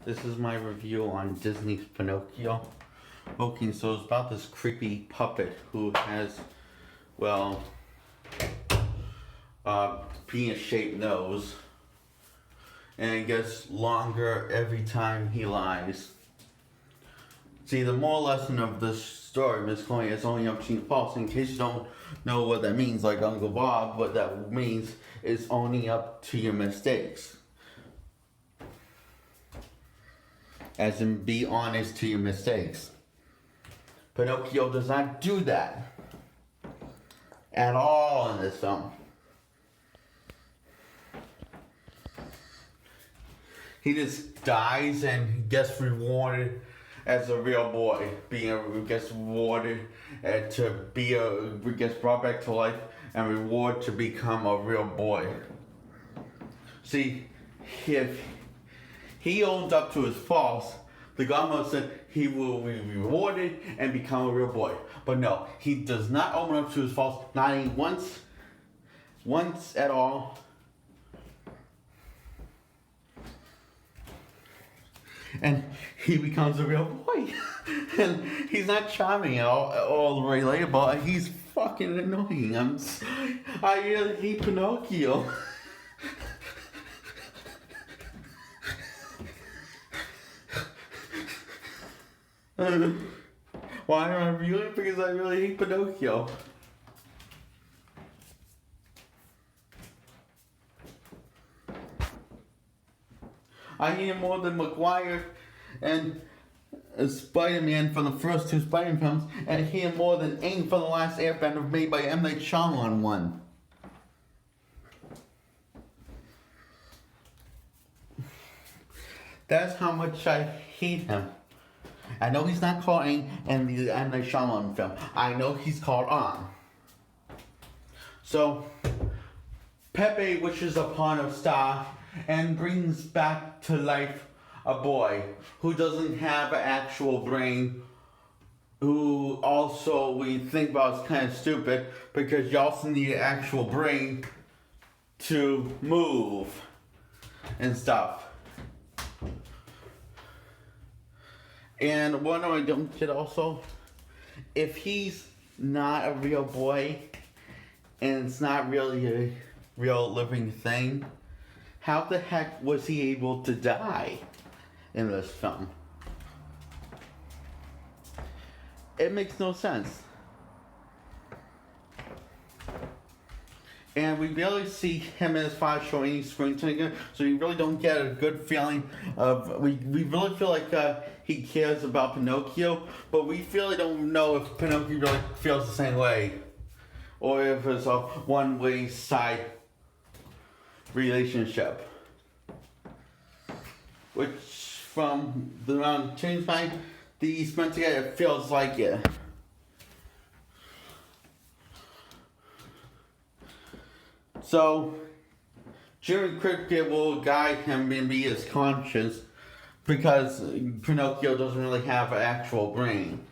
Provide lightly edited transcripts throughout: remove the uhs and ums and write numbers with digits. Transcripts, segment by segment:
This is my review on Disney's Pinocchio. Okay, so it's about this creepy puppet who has, well, penis-shaped nose, and it gets longer every time he lies. See, the moral lesson of this story, Miss Chloe, is only up to false. In case you don't know what that means, like Uncle Bob, what that means is only up to your mistakes. As in, be honest to your mistakes. Pinocchio does not do that at all in this film. He just dies and gets rewarded as a real boy. Gets rewarded gets brought back to life and rewarded to become a real boy. See, if he owns up to his faults, the godmother said he will be rewarded and become a real boy. But no, he does not own up to his faults, not even once at all. And he becomes a real boy. And he's not charming at all relatable. He's fucking annoying. I really hate Pinocchio. Why am I reviewing it? Because I really hate Pinocchio. I hate him more than Maguire and Spider-Man from the first two Spider-Man films, and I hate him more than Aang from the last Airbender made by M. Night Shyamalan one. That's how much I hate him. I know he's not called Aang in the M. Night Shyamalan film. I know he's called Ang. So, Pepe wishes upon a star and brings back to life a boy who doesn't have an actual brain, who also we think about is kind of stupid because you also need an actual brain to move and stuff. And one I don't get also, if he's not a real boy and it's not really a real living thing, how the heck was he able to die in this film? It makes no sense. And we barely see him and his father show any screen time together, so you really don't get a good feeling of. We really feel like he cares about Pinocchio, but we really don't know if Pinocchio really feels the same way, or if it's a one-way side relationship. Which, from the round change time, the spent together, it feels like it. So, Jimmy Cricket will guide him and be his conscience because Pinocchio doesn't really have an actual brain.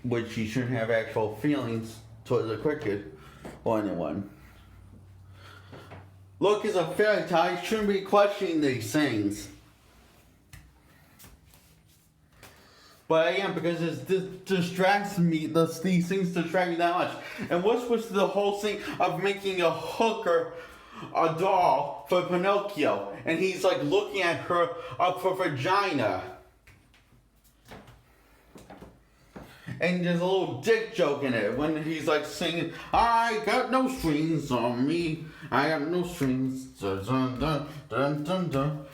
Which he shouldn't have actual feelings towards the cricket or anyone. Look, it's a fairy tale. You shouldn't be questioning these things. But I am, because it distracts me. These things distract me that much. And what's with the whole thing of making a hooker a doll for Pinocchio? And he's like looking at her up for vagina. And there's a little dick joke in it when he's like singing, I got no strings on me, I got no strings, dun dun dun dun dun dun.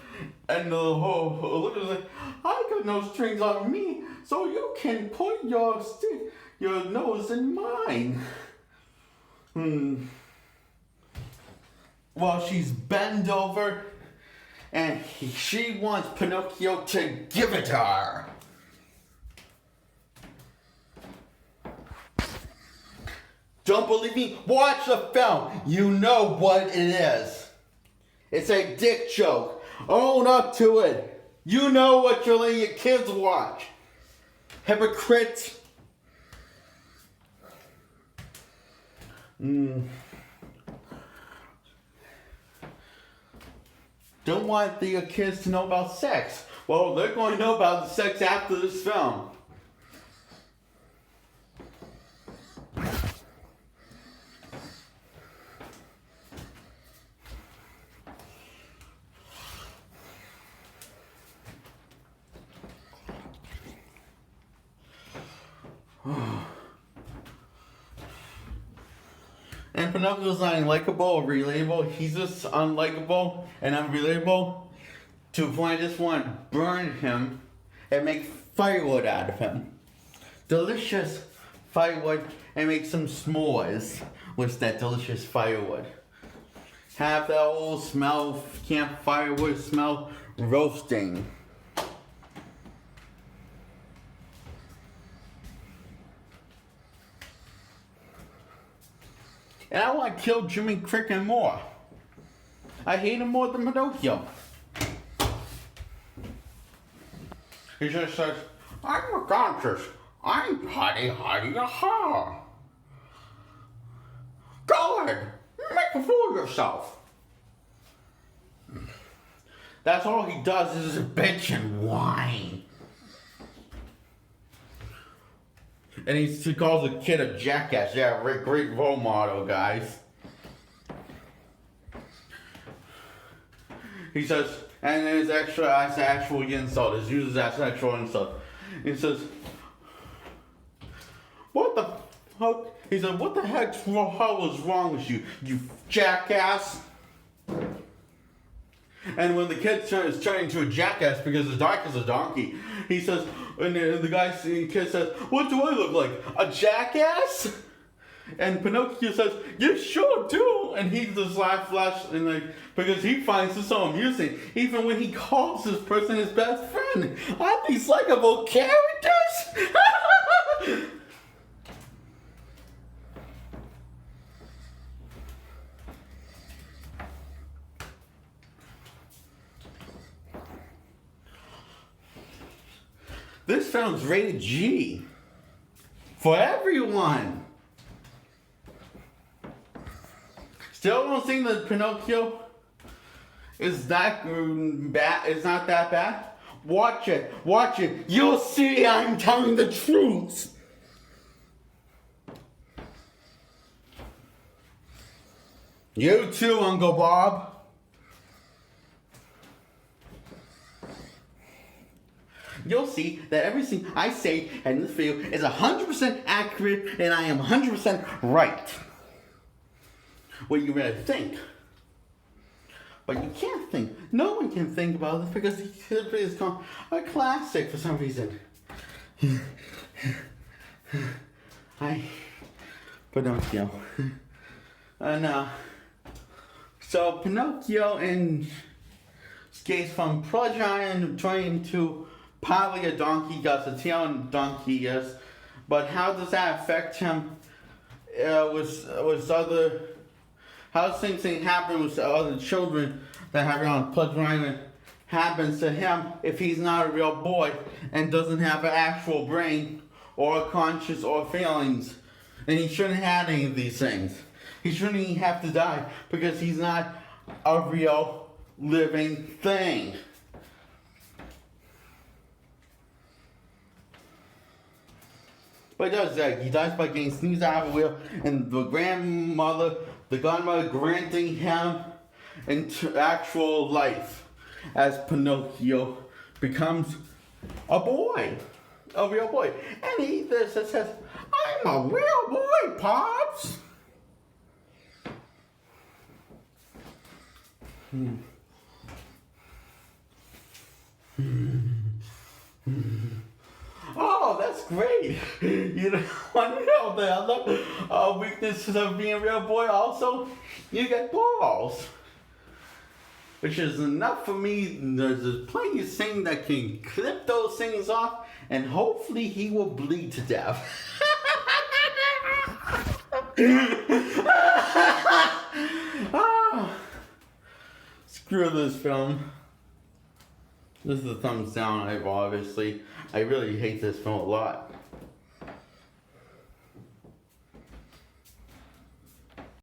And the whole look is like, I got no strings on me, so you can put your nose in mine. Well, she's bent over, and she wants Pinocchio to give it to her. Don't believe me? Watch the film. You know what it is. It's a dick joke. Own up to it. You know what you're letting your kids watch. Hypocrite. don't want the kids to know about sex. Well, they're going to know about the sex after this film. And Pinocchio's not unlikable or relatable. He's just unlikable and unrelatable to the point I just want to burn him and make firewood out of him. Delicious firewood, and make some s'mores with that delicious firewood. Have that old smell, campfire wood smell roasting. And I want to kill Jimmy Cricket more. I hate him more than Pinocchio. He just says, I'm unconscious. I'm Huddy Huddy Ha. Go ahead, make a fool of yourself. That's all he does is bitch and whine. And he calls a kid a jackass. Yeah, great role model, guys. He says, and it's actual insult. It's used as actual insult. He says, what the fuck? He said, what the heck was wrong with you, you jackass? And when the kid is turning into a jackass because his dog is a donkey, he says, and the kid says, what do I look like? A jackass? And Pinocchio says, you sure do. And he just laughs, and because he finds it so amusing, even when he calls this person his best friend. Aren't these likable characters? This film's rated G for everyone. Still don't think that Pinocchio is that bad. It's not that bad. Watch it. You'll see I'm telling the truth. You too, Uncle Bob. You'll see that everything I say in this video is 100% accurate and I am 100% right. What you really think. But you can't think. No one can think about this because it's called a classic for some reason. Pinocchio. And so Pinocchio escapes from Prussia and trying to partly a donkey, got the tail and donkey, yes. But how does that affect him with other... How does the same thing happen with other children that have on Pleasure Island happens to him if he's not a real boy and doesn't have an actual brain or a conscience or feelings? And he shouldn't have any of these things. He shouldn't even have to die because he's not a real living thing. But he does that. He dies by getting sneezed out of a wheel, and the godmother granting him into actual life as Pinocchio becomes a boy, a real boy. And he says, I'm a real boy, Pops. Oh, that's great. You want to know the other weaknesses of being a real boy also? You get balls. Which is enough for me. There's plenty of things that can clip those things off, and hopefully he will bleed to death. Screw this film. This is a thumbs down, obviously. I really hate this film a lot.